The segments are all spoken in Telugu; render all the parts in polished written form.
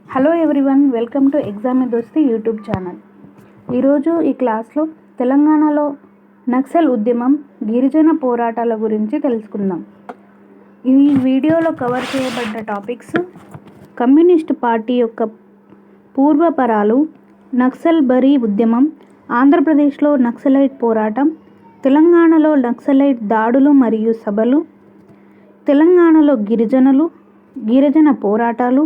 Hello everyone, welcome to exam ఏ దోస్తీ యూట్యూబ్ ఛానల్. ఈరోజు ఈ క్లాస్లో తెలంగాణలో నక్సల్ ఉద్యమం, గిరిజన పోరాటాల గురించి తెలుసుకుందాం. ఈ వీడియోలో కవర్ చేయబడ్డ టాపిక్స్: కమ్యూనిస్ట్ పార్టీ యొక్క పూర్వపరాలు, నక్సల్ బరీ ఉద్యమం, ఆంధ్రప్రదేశ్లో నక్సలైట్ పోరాటం, తెలంగాణలో నక్సలైట్ దాడులు మరియు సభలు, తెలంగాణలో గిరిజన పోరాటాలు,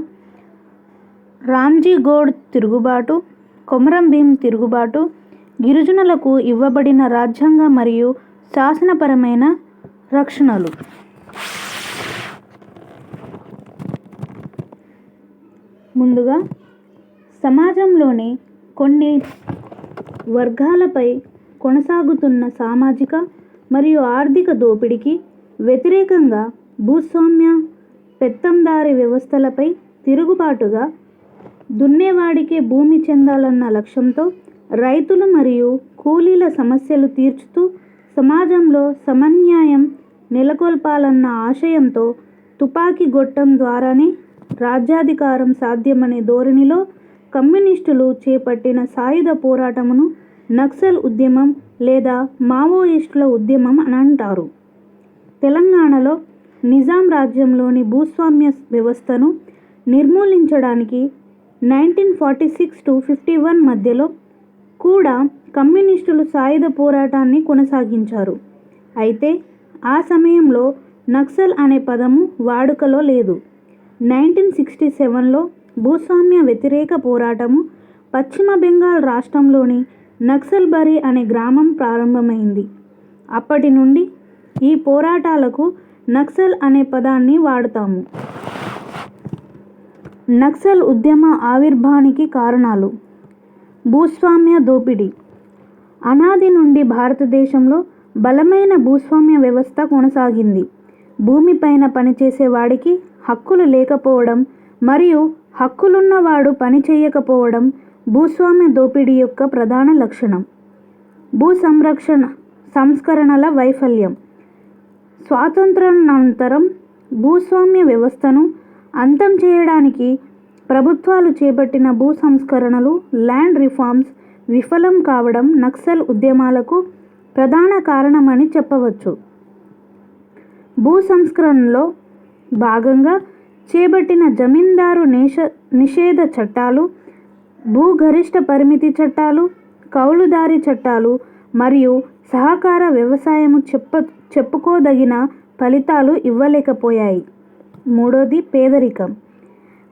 రామ్జీ గౌడ్ తిరుగుబాటు, కొమరం భీం తిరుగుబాటు, గిరిజనులకు ఇవ్వబడిన రాజ్యాంగ మరియు శాసనపరమైన రక్షణలు. ముందుగా, సమాజంలోని కొన్ని వర్గాలపై కొనసాగుతున్న సామాజిక మరియు ఆర్థిక దోపిడీకి వ్యతిరేకంగా భూస్వామ్య పెత్తందారీ వ్యవస్థలపై తిరుగుబాటుగా దున్నేవాడికే భూమి చెందాలన్న లక్ష్యంతో రైతులు మరియు కూలీల సమస్యలు తీర్చుతూ సమాజంలో సమన్యాయం నెలకొల్పాలన్న ఆశయంతో తుపాకీ గొట్టం ద్వారానే రాజ్యాధికారం సాధ్యమనే ధోరణిలో కమ్యూనిస్టులు చేపట్టిన సాయుధ పోరాటమును నక్సల్ ఉద్యమం లేదా మావోయిస్టుల ఉద్యమం అని అంటారు. తెలంగాణలో నిజాం రాజ్యంలోని భూస్వామ్య వ్యవస్థను నిర్మూలించడానికి 1946-51 మధ్యలో కూడా కమ్యూనిస్టులు సాయుధ పోరాటాన్ని కొనసాగించారు. అయితే ఆ సమయంలో నక్సల్ అనే పదము వాడుకలో లేదు. 1967లో భూస్వామ్య వ్యతిరేక పోరాటము పశ్చిమ బెంగాల్ రాష్ట్రంలోని నక్సల్ బరీ అనే గ్రామం ప్రారంభమైంది. అప్పటి నుండి ఈ పోరాటాలకు నక్సల్ అనే పదాన్ని వాడతాము. నక్సల్ ఉద్యమ ఆవిర్భావానికి కారణాలు: భూస్వామ్య దోపిడీ. అనాది నుండి భారతదేశంలో బలమైన భూస్వామ్య వ్యవస్థ కొనసాగింది. భూమిపైన పనిచేసేవాడికి హక్కులు లేకపోవడం మరియు హక్కులున్నవాడు పని చేయకపోవడం భూస్వామ్య దోపిడీ యొక్క ప్రధాన లక్షణం. భూ సంస్కరణల వైఫల్యం. స్వాతంత్ర్యానంతరం భూస్వామ్య వ్యవస్థను అంతం చేయడానికి ప్రభుత్వాలు చేపట్టిన భూ సంస్కరణలు, ల్యాండ్ రిఫార్మ్స్ విఫలం కావడం నక్సల్ ఉద్యమాలకు ప్రధాన కారణమని చెప్పవచ్చు. భూ సంస్కరణలో భాగంగా చేపట్టిన జమీందారు నిషేధ చట్టాలు, భూగరిష్ట పరిమితి చట్టాలు, కౌలుదారీ చట్టాలు మరియు సహకార వ్యవసాయము చెప్పుకోదగిన ఫలితాలు ఇవ్వలేకపోయాయి. మూడోది, పేదరికం.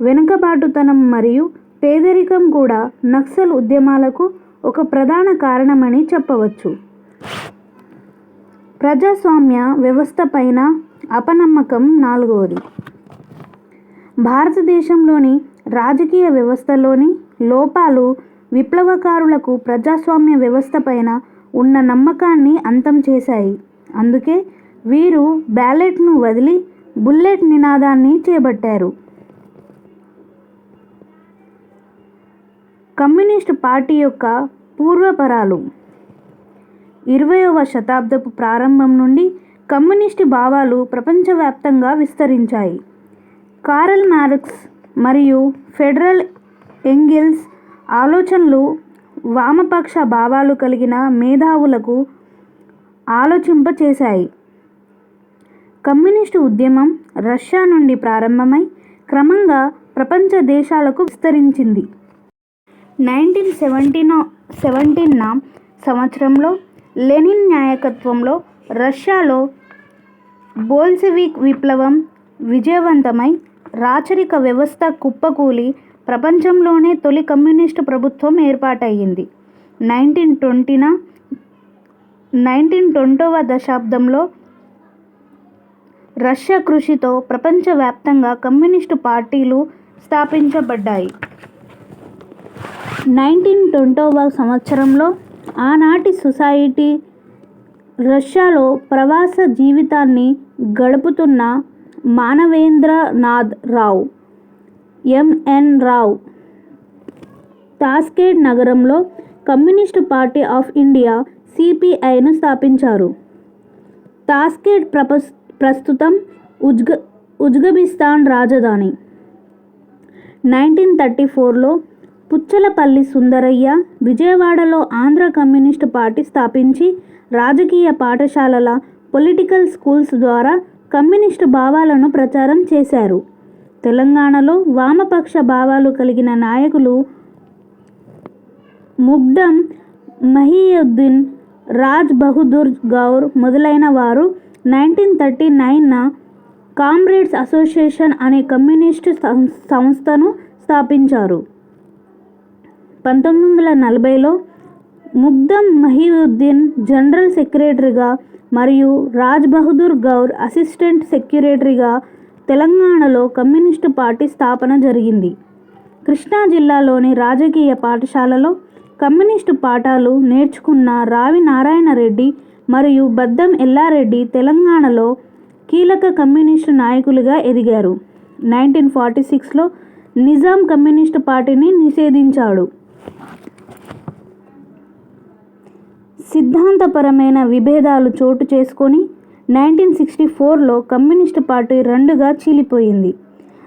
వెనుకబాటుతనం మరియు పేదరికం కూడా నక్సల్ ఉద్యమాలకు ఒక ప్రధాన కారణమని చెప్పవచ్చు. ప్రజాస్వామ్య వ్యవస్థ పైన అపనమ్మకం. నాలుగవది, భారతదేశంలోని రాజకీయ వ్యవస్థలోని లోపాలు విప్లవకారులకు ప్రజాస్వామ్య వ్యవస్థ పైన ఉన్న నమ్మకాన్ని అంతం చేశాయి. అందుకే వీరు బ్యాలెట్ను వదిలి బుల్లెట్ నినాదాన్ని చేపట్టారు. కమ్యూనిస్ట్ పార్టీ యొక్క పూర్వపరాలు. 20వ శతాబ్దపు ప్రారంభం నుండి కమ్యూనిస్టు భావాలు ప్రపంచవ్యాప్తంగా విస్తరించాయి. కార్ల్ మార్క్స్ మరియు ఫ్రెడరిక్ ఎంగెల్స్ ఆలోచనలు వామపక్ష భావాలు కలిగిన మేధావులకు ఆలోచింపచేశాయి. కమ్యూనిస్టు ఉద్యమం రష్యా నుండి ప్రారంభమై క్రమంగా ప్రపంచ దేశాలకు విస్తరించింది. 1917న సంవత్సరంలో లెనిన్ నాయకత్వంలో రష్యాలో బోల్షెవిక్ విప్లవం విజయవంతమై రాచరిక వ్యవస్థ కుప్పకూలి ప్రపంచంలోనే తొలి కమ్యూనిస్టు ప్రభుత్వం ఏర్పాటయ్యింది. 1920వ దశాబ్దంలో రష్యా కృషితో ప్రపంచవ్యాప్తంగా కమ్యూనిస్టు పార్టీలు స్థాపించబడ్డాయి. 1920వ సంవత్సరంలో ఆనాటి సొసైటీ రష్యాలో ప్రవాస జీవితాన్ని గడుపుతున్న మానవేంద్రనాథ్ రావు, ఎంఎన్ రావు తాష్కెంట్ నగరంలో కమ్యూనిస్ట్ పార్టీ ఆఫ్ ఇండియా సిపిఐను స్థాపించారు. తాష్కెంట్ ప్రస్తుతం ఉజ్బెకిస్తాన్ రాజధాని. 1934లో పుచ్చలపల్లి సుందరయ్య విజయవాడలో ఆంధ్ర కమ్యూనిస్టు పార్టీ స్థాపించి రాజకీయ పాఠశాలల, పొలిటికల్ స్కూల్స్ ద్వారా కమ్యూనిస్టు భావాలను ప్రచారం చేశారు. తెలంగాణలో వామపక్ష భావాలు కలిగిన నాయకులు ముగ్ధం మహీయుద్దీన్, రాజ్ బహదూర్ గౌర్ మొదలైన వారు 1939న కామ్రేడ్స్ అసోసియేషన్ అనే కమ్యూనిస్టు సంస్థను స్థాపించారు. 1940లో ముగ్ధం మహీయుద్దీన్ జనరల్ సెక్రటరీగా మరియు రాజ్ బహదూర్ గౌర్ అసిస్టెంట్ సెక్రటరీగా తెలంగాణలో కమ్యూనిస్టు పార్టీ స్థాపన జరిగింది. కృష్ణా జిల్లాలోని రాజకీయ పాఠశాలలో కమ్యూనిస్టు పాఠాలు నేర్చుకున్న రావి నారాయణరెడ్డి మరియు బద్దం ఎల్లారెడ్డి తెలంగాణలో కీలక కమ్యూనిస్టు నాయకులుగా ఎదిగారు. 1946లో నిజాం కమ్యూనిస్టు పార్టీని నిషేధించాడు. సిద్ధాంతపరమైన విభేదాలు చోటు చేసుకొని 1964లో కమ్యూనిస్టు పార్టీ రెండుగా చీలిపోయింది.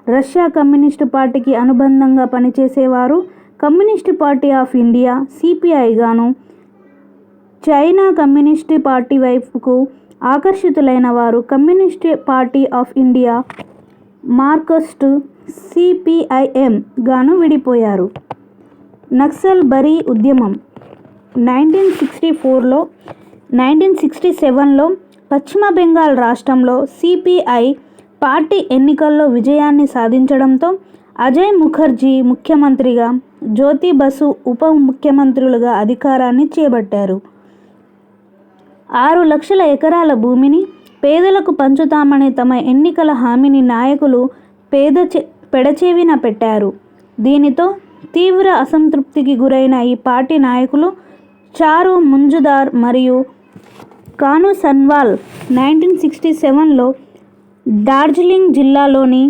రష్యా కమ్యూనిస్టు పార్టీకి అనుబంధంగా పనిచేసేవారు కమ్యూనిస్టు పార్టీ ఆఫ్ ఇండియా (సిపిఐ)గాను, చైనా కమ్యూనిస్టు పార్టీ వైపుకు ఆకర్షితులైన వారు communist party of India Marxist (CPIM) గాను విడిపోయారు. నక్సల్ బరీ ఉద్యమం 1967లో పశ్చిమ బెంగాల్ రాష్ట్రంలో సిపిఐ పార్టీ ఎన్నికల్లో విజయాన్ని సాధించడంతో అజయ్ ముఖర్జీ ముఖ్యమంత్రిగా, జ్యోతి బసు ఉప ముఖ్యమంత్రులుగా అధికారాన్ని చేపట్టారు. 6 లక్షల ఎకరాల భూమిని పేదలకు పంచుతామనే తమ ఎన్నికల హామీని నాయకులు పెడచెవిన పెట్టారు. దీనితో తీవ్ర అసంతృప్తికి గురైన ఈ పార్టీ నాయకులు చారు మంజుదార్ మరియు కాను సన్వాల్ 1967లో డార్జిలింగ్ జిల్లాలోని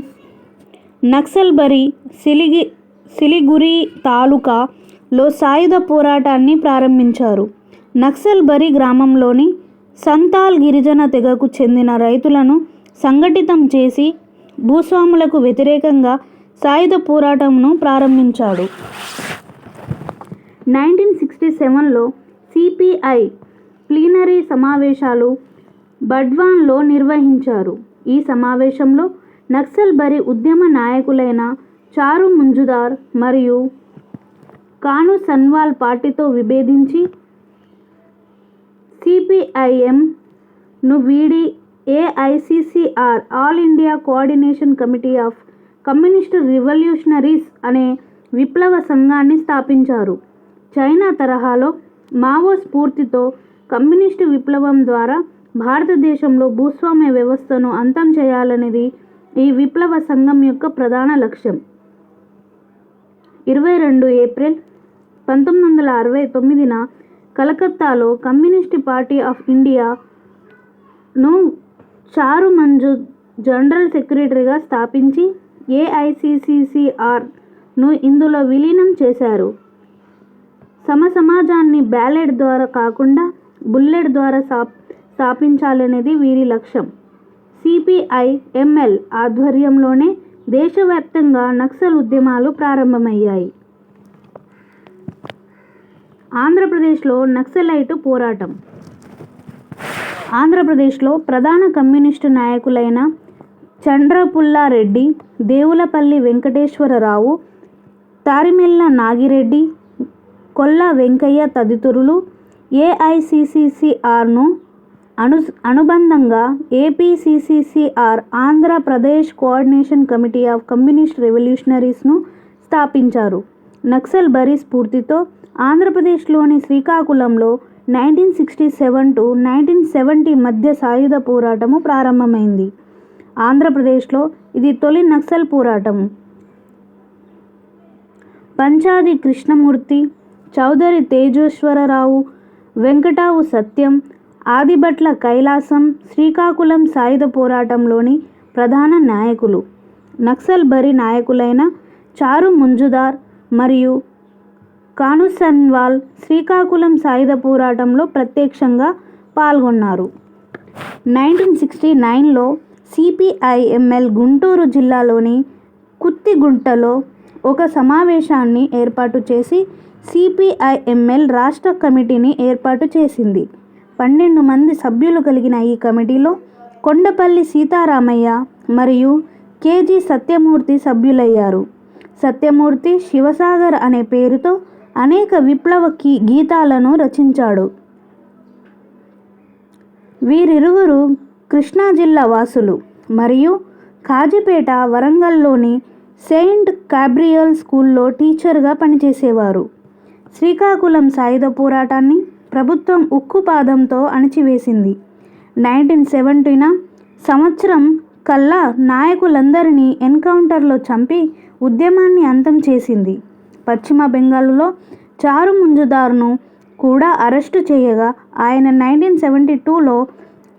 నక్సల్బరీ, సిలిగురి తాలూకాలో సాయుధ పోరాటాన్ని ప్రారంభించారు. నక్సల్బరీ గ్రామంలోని సంతాల్ గిరిజన తెగకు చెందిన రైతులను సంఘటితం చేసి భూస్వాములకు వ్యతిరేకంగా సాయుధ పోరాటంను ప్రారంభించాడు. 1967లో సిపిఐ ప్లీనరీ సమావేశాలు బర్ద్వాన్లో నిర్వహించారు. ఈ సమావేశంలో నక్సల్బరీ ఉద్యమ నాయకులైన చారు మంజుదార్ మరియు కాను సన్వాల్ పార్టీతో విభేదించి సిపిఐఎంను వీడి AICCR (all India coordination committee of communist revolutionaries) అనే విప్లవ సంఘాన్ని స్థాపించారు. చైనా తరహాలో మావో స్ఫూర్తితో కమ్యూనిస్టు విప్లవం ద్వారా భారతదేశంలో భూస్వామ్య వ్యవస్థను అంతం చేయాలనేది ఈ విప్లవ సంఘం యొక్క ప్రధాన లక్ష్యం. 22 ఏప్రిల్ 1969న కలకత్తాలో కమ్యూనిస్టు పార్టీ ఆఫ్ ఇండియాను చారు మంజు జనరల్ సెక్రటరీగా స్థాపించి ఏఐసిసిఆర్ను ఇందులో విలీనం చేశారు. సమాజాన్ని బ్యాలెట్ ద్వారా కాకుండా బుల్లెట్ ద్వారా స్థాపించాలనేది వీరి లక్ష్యం. సిపిఐ-ఎంఎల్ ఆధ్వర్యంలోనే దేశవ్యాప్తంగా నక్సల్ ఉద్యమాలు ప్రారంభమయ్యాయి. ఆంధ్రప్రదేశ్లో నక్సలైటు పోరాటం. ఆంధ్రప్రదేశ్లో ప్రధాన కమ్యూనిస్టు నాయకులైన చండ్రపుల్లారెడ్డి, దేవులపల్లి వెంకటేశ్వరరావు, తారిమెల్ల నాగిరెడ్డి, కొల్లా వెంకయ్య తదితరులు ఏఐసిసిఆర్ను అనుబంధంగా APCCR (Andhra Pradesh coordination committee of communist రెవల్యూషనరీస్ను) స్థాపించారు. నక్సల్బరీ స్ఫూర్తితో ఆంధ్రప్రదేశ్లోని శ్రీకాకుళంలో 1967 - 1970 మధ్య సాయుధ పోరాటము ప్రారంభమైంది. ఆంధ్రప్రదేశ్లో ఇది తొలి నక్సల్ పోరాటం. పంచాది కృష్ణమూర్తి, చౌదరి తేజేశ్వరరావు, వెంకటావు సత్యం, ఆదిభట్ల కైలాసం శ్రీకాకుళం సాయుధ పోరాటంలోని ప్రధాన నాయకులు. నక్సల్బరీ నాయకులైన చారు మంజుదార్ మరియు కాను సన్వాల్ శ్రీకాకుళం సాయుధ పోరాటంలో ప్రత్యక్షంగా పాల్గొన్నారు. 1969లో సిపిఐ-ఎంఎల్ గుంటూరు జిల్లాలోని కుత్తిగుంటలో ఒక సమావేశాన్ని ఏర్పాటు చేసి సిపిఐ-ఎంఎల్ రాష్ట్ర కమిటీని ఏర్పాటు చేసింది. 12 మంది సభ్యులు కలిగిన ఈ కమిటీలో కొండపల్లి సీతారామయ్య మరియు కె.జి. సత్యమూర్తి సభ్యులయ్యారు. సత్యమూర్తి శివసాగర్ అనే పేరుతో అనేక విప్లవ గీతాలను రచించాడు. వీరిరువురు కృష్ణా జిల్లా వాసులు మరియు కాజీపేట, వరంగల్లోని సెయింట్ గాబ్రియల్ స్కూల్లో టీచర్గా పనిచేసేవారు. శ్రీకాకుళం సాయుధ పోరాటాన్ని ప్రభుత్వం ఉక్కుపాదంతో అణచివేసింది. 1970 సంవత్సరం కల్లా నాయకులందరినీ ఎన్కౌంటర్లో చంపి ఉద్యమాన్ని అంతం చేసింది. పశ్చిమ బెంగాల్లో చారు మంజుదార్ను కూడా అరెస్టు చేయగా ఆయన 1972లో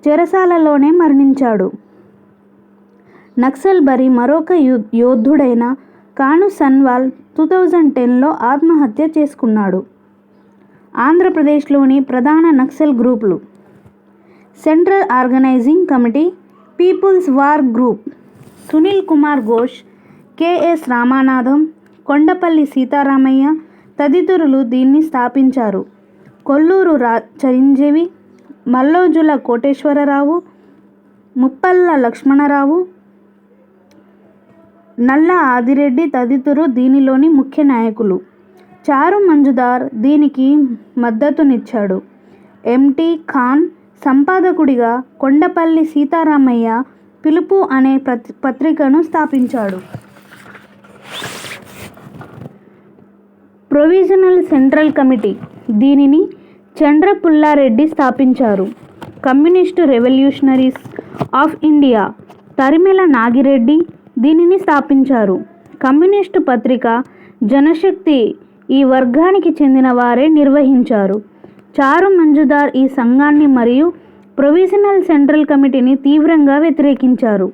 చెరసాలలోనే మరణించాడు. నక్సల్బరీ మరొక యోధుడైన కాను సన్వాల్ 2010లో ఆత్మహత్య చేసుకున్నాడు. ఆంధ్రప్రదేశ్లోని ప్రధాన నక్సల్ గ్రూపులు: central organizing committee, people's war group, Sunil Kumar Ghosh, K S. Ramanatham, Kondapalli Sitaramayya తదితరులు దీన్ని స్థాపించారు. కొల్లూరు చిరంజీవి, మల్లోజుల కోటేశ్వరరావు, ముప్పల్ల లక్ష్మణరావు, నల్ల ఆదిరెడ్డి తదితరులు దీనిలోని ముఖ్య నాయకులు. చారు మంజుదార్ దీనికి మద్దతునిచ్చాడు. ఎం.టి. ఖాన్ సంపాదకుడిగా కొండపల్లి సీతారామయ్య పిలుపు అనే పత్రికను స్థాపించాడు. ప్రొవిజనల్ సెంట్రల్ కమిటీ దీనిని చండ్రపుల్లారెడ్డి స్థాపించారు. Communist revolutionaries of India Tarimela Nagireddy దీనిని స్థాపించారు. కమ్యూనిస్టు పత్రిక జనశక్తి ఈ వర్గానికి చెందిన వారే నిర్వహించారు. చారు మంజుదార్ ఈ సంఘాన్ని మరియు ప్రొవిజనల్ సెంట్రల్ కమిటీని తీవ్రంగా వ్యతిరేకించారు.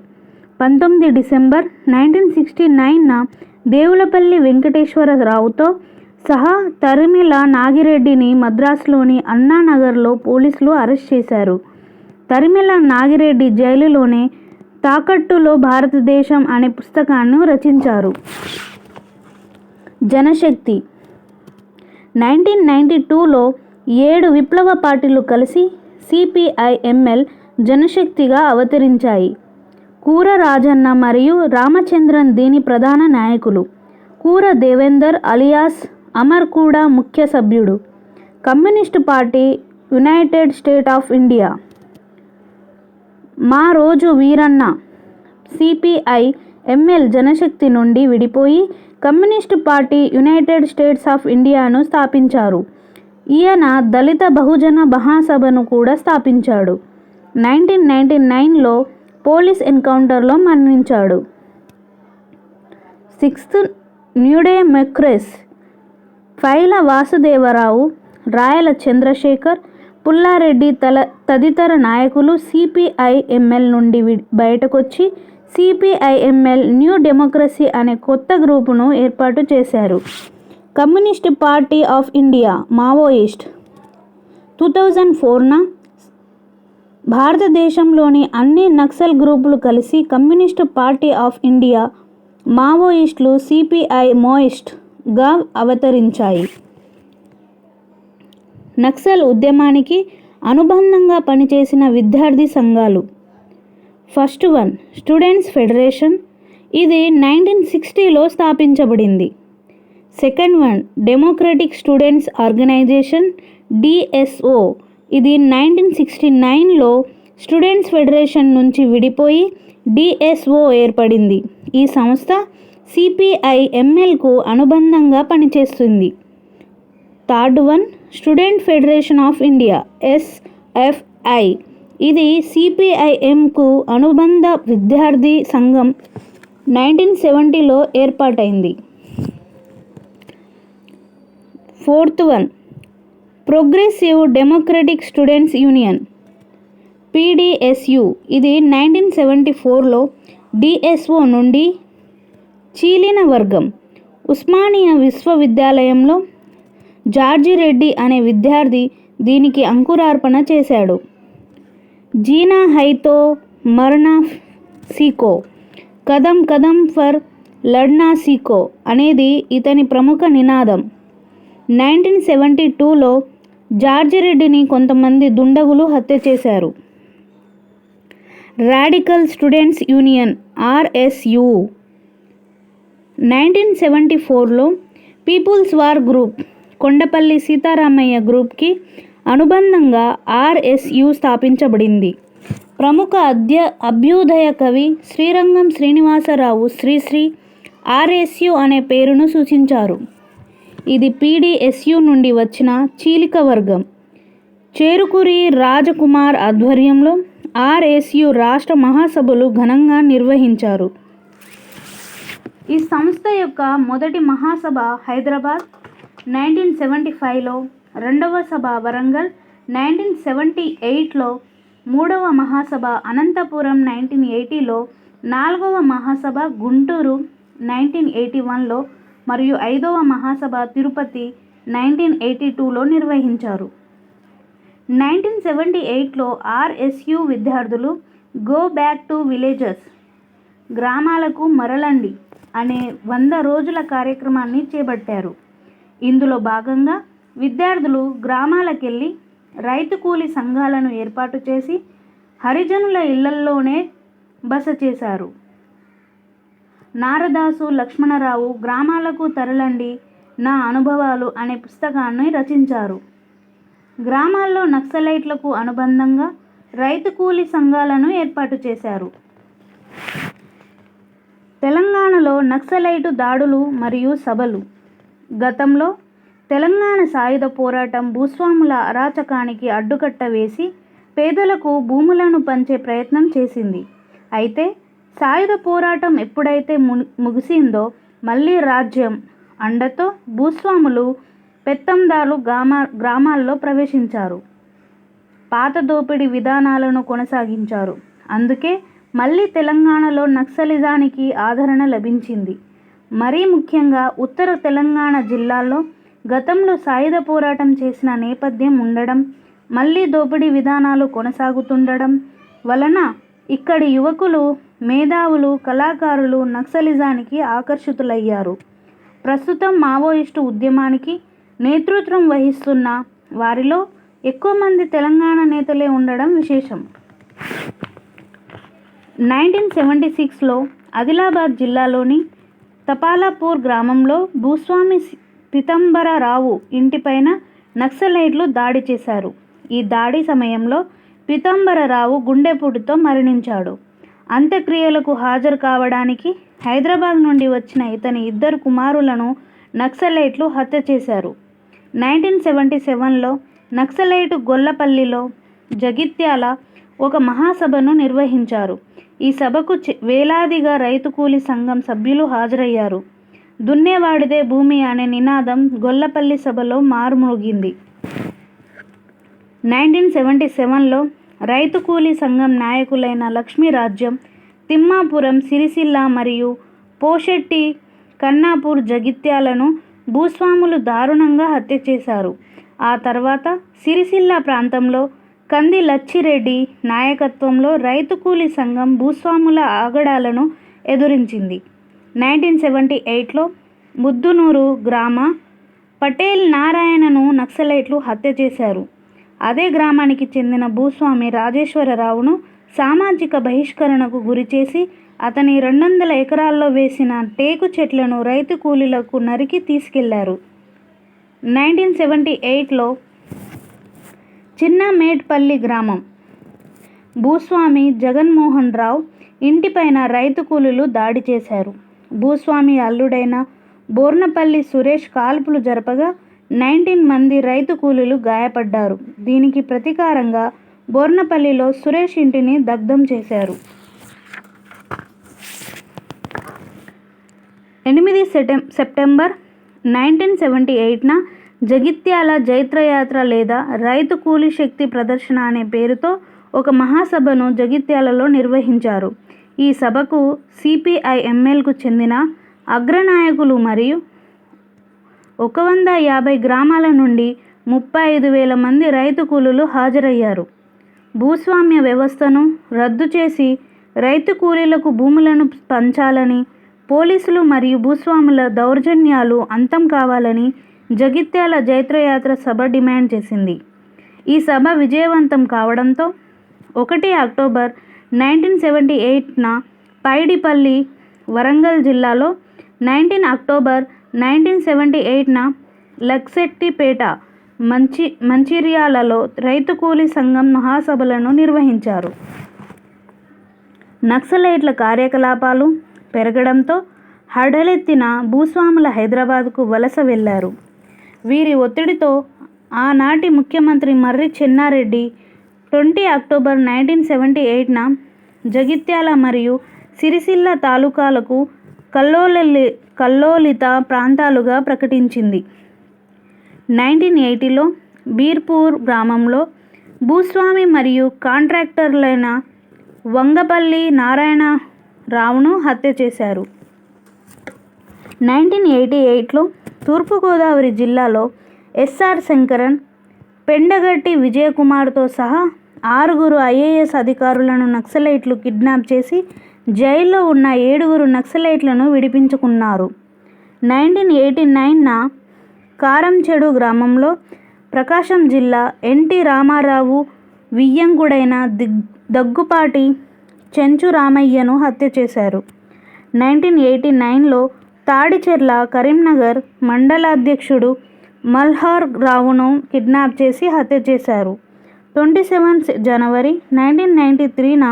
19 డిసెంబర్ 1969న దేవులపల్లి వెంకటేశ్వరరావుతో సహా తరిమెల నాగిరెడ్డిని మద్రాసులోని అన్నానగర్లో పోలీసులు అరెస్ట్ చేశారు. తరిమెల నాగిరెడ్డి జైలులోనే తాకట్టులో భారతదేశం అనే పుస్తకాన్ని రచించారు. జనశక్తి 1992లో 7 విప్లవ పార్టీలు కలిసి సిపిఐ-ఎంఎల్ జనశక్తిగా అవతరించాయి. కూర రాజన్న మరియు రామచంద్రన్ దీని ప్రధాన నాయకులు. కూర దేవేందర్ అలియాస్ అమర్ కూడా ముఖ్య సభ్యుడు. Communist party United states of India. మా రోజు వీరన్న సిపిఐ-ఎంఎల్ జనశక్తి నుండి విడిపోయి communist party United states of ఇండియాను స్థాపించారు. ఈయన దళిత బహుజన మహాసభను కూడా స్థాపించాడు. 1999లో పోలీస్ ఎన్కౌంటర్లో మరణించాడు. 6th న్యూడెమోక్రసీ ఫైల వాసుదేవరావు, రాయల చంద్రశేఖర్, పుల్లారెడ్డి తదితర నాయకులు సిపిఐ-ఎంఎల్ నుండి బయటకొచ్చి సిపిఐ-ఎంఎల్ న్యూ డెమోక్రసీ అనే కొత్త గ్రూపును ఏర్పాటు చేశారు. Communist party of India Maoist 2004న భారతదేశంలోని అన్ని నక్సల్ గ్రూపులు కలిసి కమ్యూనిస్ట్ పార్టీ ఆఫ్ ఇండియా మావోయిస్టులు సిపిఐ-మోయిస్ట్గా అవతరించాయి. నక్సల్ ఉద్యమానికి అనుబంధంగా పనిచేసిన విద్యార్థి సంఘాలు: ఫస్ట్ వన్ స్టూడెంట్స్ ఫెడరేషన్, ఇది 1960లో స్థాపించబడింది. Second one democratic students organisation DSO, ఇది 1969లో స్టూడెంట్స్ ఫెడరేషన్ నుంచి విడిపోయి డిఎస్ఓ ఏర్పడింది. ఈ సంస్థ సిపిఐ-ఎంఎల్కు అనుబంధంగా పనిచేస్తుంది. Third one student federation of India SFI, ఇది సిపిఐ-ఎంకు అనుబంధ విద్యార్థి సంఘం. 1970లో ఏర్పాటైంది. Fourth one progressive democratic students union PDSU, ఇది 1974లో డిఎస్ఓ నుండి చీలిన వర్గం. ఉస్మానియా విశ్వవిద్యాలయంలో జార్జి రెడ్డి అనే విద్యార్థి దీనికి అంకురార్పణ చేశాడు. జీనా హై తో మరనా సీఖో, కదం కదం ఫర్ లడ్నా సీకో అనేది ఇతని ప్రముఖ నినాదం. 1972లో జార్జిరెడ్డిని కొంతమంది దుండగులు హత్య చేశారు. రాడికల్ స్టూడెంట్స్ యూనియన్ ఆర్ఎస్యు 1974లో people's war group Kondapalli Sitaramayya గ్రూప్కి అనుబంధంగా ఆర్ఎస్యు స్థాపించబడింది. ప్రముఖ అభ్యుదయ కవి శ్రీరంగం శ్రీనివాసరావు శ్రీశ్రీ ఆర్ఎస్యు అనే పేరును సూచించారు. ఇది పీడీఎస్యు నుండి వచ్చిన చీలిక వర్గం. చేరుకురి రాజకుమార్ ఆధ్వర్యంలో ఆర్ఎస్యు రాష్ట్ర మహాసభలు ఘనంగా నిర్వహించారు. ఈ సంస్థ యొక్క మొదటి మహాసభ హైదరాబాద్ 1975లో, రెండవ సభ వరంగల్ 1978లో, మూడవ మహాసభ అనంతపురం 1980లో, నాలుగవ మహాసభ గుంటూరు 1981లో మరియు ఐదవ మహాసభ తిరుపతి 1982లో నిర్వహించారు. 1978లో ఆర్ఎస్యు విద్యార్థులు గో బ్యాక్ టు విలేజెస్ గ్రామాలకు మరలండి అనే 100 రోజుల కార్యక్రమాన్ని చేపట్టారు. ఇందులో భాగంగా విద్యార్థులు గ్రామాలకెళ్ళి రైతు కూలీ సంఘాలను ఏర్పాటు చేసి హరిజనుల ఇళ్లల్లోనే బస చేశారు. నారదాసు లక్ష్మణరావు గ్రామాలకు తరలండి నా అనుభవాలు అనే పుస్తకాన్ని రచించారు. గ్రామాల్లో నక్సలైట్లకు అనుబంధంగా రైతు కూలీ సంఘాలను ఏర్పాటు చేశారు. తెలంగాణలో నక్సలైటు దాడులు మరియు సభలు. గతంలో తెలంగాణ సాయుధ పోరాటం భూస్వాముల అరాచకానికి అడ్డుకట్ట వేసి పేదలకు భూములను పంచే ప్రయత్నం చేసింది. అయితే సాయుధ పోరాటం ఎప్పుడైతే ముగిసిందో మళ్ళీ రాజ్యం అండతో భూస్వాములు పెత్తందారులు గ్రామాల్లో ప్రవేశించారు. పాత దోపిడీ విధానాలను కొనసాగించారు. అందుకే మళ్ళీ తెలంగాణలో నక్సలిజానికి ఆదరణ లభించింది. మరీ ముఖ్యంగా ఉత్తర తెలంగాణ జిల్లాల్లో గతంలో సాయుధ పోరాటం చేసిన నేపథ్యం ఉండడం, మళ్ళీ దోపిడీ విధానాలు కొనసాగుతుండడం వలన ఇక్కడి యువకులు, మేధావులు, కళాకారులు నక్సలిజానికి ఆకర్షితులయ్యారు. ప్రస్తుతం మావోయిస్టు ఉద్యమానికి నేతృత్వం వహిస్తున్న వారిలో ఎక్కువ మంది తెలంగాణ నేతలే ఉండడం విశేషం. 1976లో ఆదిలాబాద్ జిల్లాలోని తపాలాపూర్ గ్రామంలో భూస్వామి పితంబరరావు ఇంటిపైన నక్సలైట్లు దాడి చేశారు. ఈ దాడి సమయంలో పితంబరరావు గుండెపోటుతో మరణించాడు. అంత్యక్రియలకు హాజరు కావడానికి హైదరాబాద్ నుండి వచ్చిన ఇతని 2 కుమారులను నక్సలైట్లు హత్య చేశారు. 1977లో నక్సలైటు గొల్లపల్లిలో జగిత్యాల ఒక మహాసభను నిర్వహించారు. ఈ సభకు వేలాదిగా రైతు కూలీ సంఘం సభ్యులు హాజరయ్యారు. దున్నేవాడిదే భూమి అనే నినాదం గొల్లపల్లి సభలో మారుమోగింది. 1977లో రైతు కూలీ సంఘం నాయకులైన లక్ష్మీరాజ్యం, తిమ్మాపురం, సిరిసిల్ల మరియు పోషెట్టి కన్నాపూర్ జగిత్యాలను భూస్వాములు దారుణంగా హత్య చేశారు. ఆ తర్వాత సిరిసిల్ల ప్రాంతంలో కంది లచ్చిరెడ్డి నాయకత్వంలో రైతు కూలీ సంఘం భూస్వాముల ఆగడాలను ఎదురించింది. 1978లో ముద్దునూరు గ్రామ పటేల్ నారాయణను నక్సలైట్లు హత్య చేశారు. అదే గ్రామానికి చెందిన భూస్వామి రాజేశ్వరరావును సామాజిక బహిష్కరణకు గురిచేసి అతని 200 ఎకరాల్లో వేసిన టేకు చెట్లను రైతు కూలీలకు నరికి తీసుకెళ్లారు. 1978లో చిన్నమేట్పల్లి గ్రామం భూస్వామి జగన్మోహన్ రావు ఇంటిపైన రైతు కూలీలు దాడి చేశారు. భూస్వామి అల్లుడైన బోర్నపల్లి సురేష్ కాల్పులు జరపగా 19 మంది రైతు కూలీలు గాయపడ్డారు. దీనికి ప్రతీకారంగా బోర్నపల్లిలో సురేష్ ఇంటిని దగ్ధం చేశారు. 8 సెప్టెంబర్ 1978న జగిత్యాల జైత్రయాత్ర లేదా రైతు కూలీ శక్తి ప్రదర్శన అనే పేరుతో ఒక మహాసభను జగిత్యాలలో నిర్వహించారు. ఈ సభకు సిపిఐ-ఎంఎల్కు చెందిన అగ్రనాయకులు మరియు 150 గ్రామాల నుండి 35,000 మంది రైతు కూలీలు హాజరయ్యారు. భూస్వామ్య వ్యవస్థను రద్దు చేసి రైతు కూలీలకు భూములను పంచాలని, పోలీసులు మరియు భూస్వాముల దౌర్జన్యాలు అంతం కావాలని జగిత్యాల జైత్రయాత్ర సభ డిమాండ్ చేసింది. ఈ సభ విజయవంతం కావడంతో 1 అక్టోబర్ 1978న పైడిపల్లి, వరంగల్ జిల్లాలో, 19 అక్టోబర్ 1978న లక్సెట్టిపేట, మంచిర్యాలలో రైతు కూలీ సంఘం మహాసభలను నిర్వహించారు. నక్సలైట్ల కార్యకలాపాలు పెరగడంతో హడలెత్తిన భూస్వాములు హైదరాబాద్కు వలస వెళ్లారు. వీరి ఒత్తిడితో ఆనాటి ముఖ్యమంత్రి మర్రి చెన్నారెడ్డి 20 అక్టోబర్ 1978న జగిత్యాల మరియు సిరిసిల్ల తాలూకాలకు కల్లోలిత ప్రాంతాలుగా ప్రకటించింది. 1980లో బీర్పూర్ గ్రామంలో భూస్వామి మరియు కాంట్రాక్టర్లైన వంగపల్లి నారాయణరావును హత్య చేశారు. 1988లో తూర్పుగోదావరి జిల్లాలో ఎస్ఆర్ శంకరన్, పెండగట్టి విజయకుమార్తో సహా 6 ఐఏఎస్ అధికారులను నక్సలైట్లు కిడ్నాప్ చేసి జైల్లో ఉన్న 7 నక్సలైట్లను విడిపించుకున్నారు. 1989న కారంచెడు గ్రామంలో ప్రకాశం జిల్లా ఎన్టీ రామారావు వియ్యంకుడైన దగ్గుపాటి చెంచు రామయ్యను హత్య చేశారు. 1989లో తాడిచెర్ల కరీంనగర్ మండలాధ్యక్షుడు మల్హర్ రావును కిడ్నాప్ చేసి హత్య చేశారు. 27 జనవరి 1993న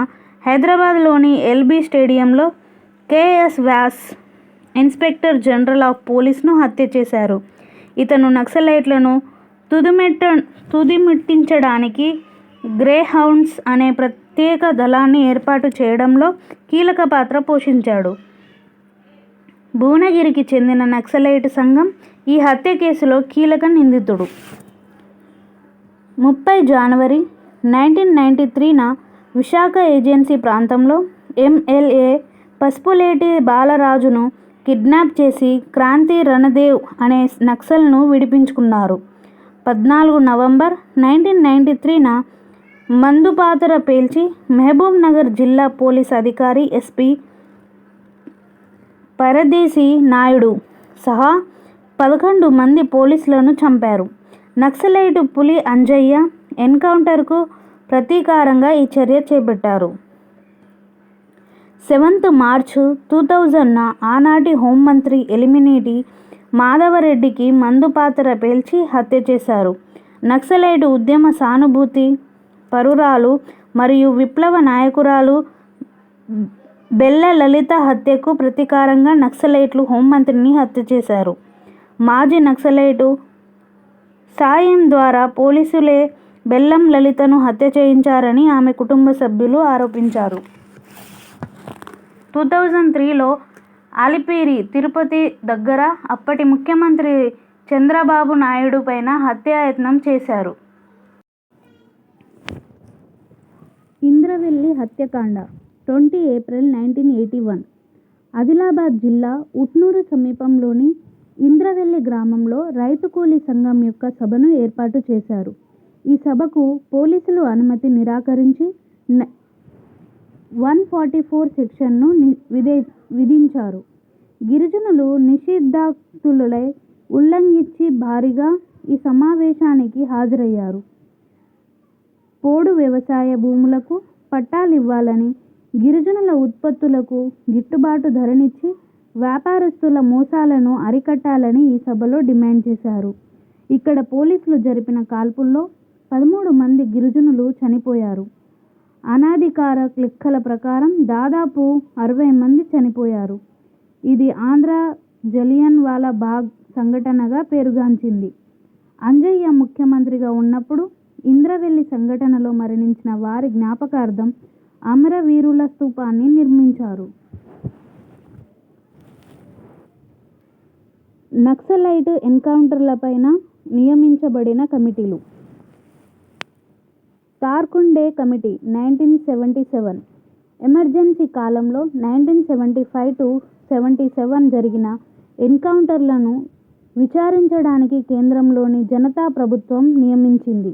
హైదరాబాద్లోని ఎల్బీ స్టేడియంలో K S Vyas, inspector general of పోలీస్ను హత్య చేశారు. ఇతను నక్సలైట్లను తుదిముట్టించడానికి గ్రేహౌండ్స్ అనే ప్రత్యేక దళాన్ని ఏర్పాటు చేయడంలో కీలక పాత్ర పోషించాడు. భువనగిరికి చెందిన నక్సలైట్ సంఘం ఈ హత్య కేసులో కీలక నిందితుడు. 30 జనవరి 1993న విశాఖ ఏజెన్సీ ప్రాంతంలో ఎమ్మెల్యే పసుపులేటి బాలరాజును కిడ్నాప్ చేసి క్రాంతి రణదేవ్ అనే నక్సల్ను విడిపించుకున్నారు. 14 నవంబర్ 1993న మందుపాతర పేల్చి మహబూబ్ నగర్ జిల్లా పోలీస్ అధికారి ఎస్పీ పరదేశి నాయుడు సహా 11 మంది పోలీసులను చంపారు. నక్సలైటు పులి అంజయ్య ఎన్కౌంటర్కు ప్రతీకారంగా ఈ చర్య చేపట్టారు. 7 మార్చి 2000న ఆనాటి హోంమంత్రి ఎలిమినేటి మాధవరెడ్డికి మందుపాతర పేల్చి హత్య చేశారు. నక్సలైటు ఉద్యమ సానుభూతి పరురాలు మరియు విప్లవ నాయకురాలు బెల్ల లలిత హత్యకు ప్రతీకారంగా నక్సలైట్లు హోంమంత్రిని హత్య చేశారు. మాజీ నక్సలైటు సాయం ద్వారా పోలీసులే బెల్లం లలితను హత్య చేయించారని ఆమె కుటుంబ సభ్యులు ఆరోపించారు. 2003లో అలిపిరి, తిరుపతి దగ్గర అప్పటి ముఖ్యమంత్రి చంద్రబాబు నాయుడు పైన హత్యాయత్నం చేశారు. ఇంద్రవెల్లి హత్యాకాండ 20 ఏప్రిల్ 1981 ఆదిలాబాద్ జిల్లా ఉట్నూరు సమీపంలోని ఇంద్రవెల్లి గ్రామంలో రైతు కూలీ సంఘం యొక్క సభను ఏర్పాటు చేశారు. ఈ సభకు పోలీసులు అనుమతి నిరాకరించి 144 సెక్షన్ను విధించారు. గిరిజనులు నిషిద్ధాజ్ఞలై ఉల్లంఘించి భారీగా ఈ సమావేశానికి హాజరయ్యారు. పోడు వ్యవసాయ భూములకు పట్టాలివ్వాలని, గిరిజనుల ఉత్పత్తులకు గిట్టుబాటు ధరనిచ్చి వ్యాపారస్తుల మోసాలను అరికట్టాలని ఈ సభలో డిమాండ్ చేశారు. ఇక్కడ పోలీసులు జరిపిన కాల్పుల్లో 13 మంది గిరిజనులు చనిపోయారు. అనధికార లెక్కల ప్రకారం దాదాపు 60 మంది చనిపోయారు. ఇది ఆంధ్ర జలియన్ వాలా బాగ్ సంఘటనగా పేరుగాంచింది. అంజయ్య ముఖ్యమంత్రిగా ఉన్నప్పుడు ఇంద్రవెల్లి సంఘటనలో మరణించిన వారి జ్ఞాపకార్థం అమరవీరుల స్తూపాన్ని నిర్మించారు. నక్సలైట్ ఎన్కౌంటర్లపైన నియమించబడిన కమిటీలు. తార్కుండే కమిటీ 1977 ఎమర్జెన్సీ కాలంలో 1975-77 జరిగిన ఎన్కౌంటర్లను విచారించడానికి కేంద్రంలోని జనతా ప్రభుత్వం నియమించింది.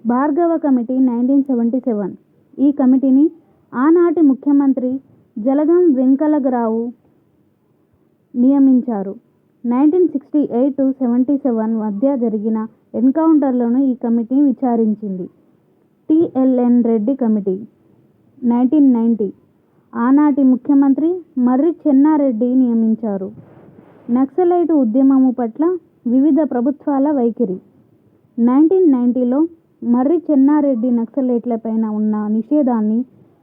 భార్గవ కమిటీ 1977 ఈ కమిటీని ఆనాటి ముఖ్యమంత్రి జలగం వెంకలరావు నియమించారు. 1968-77 మధ్య జరిగిన ఎన్కౌంటర్లను ఈ కమిటీ విచారించింది. టి.ఎల్.ఎన్. రెడ్డి కమిటీ 1990 ఆనాటి ముఖ్యమంత్రి మర్రి చెన్నారెడ్డి నియమించారు. నక్సలైటు ఉద్యమము పట్ల వివిధ ప్రభుత్వాల వైఖరి 1990లో మర్రి చెన్నారెడ్డి నక్సలైట్లపైన ఉన్న నిషేధాన్ని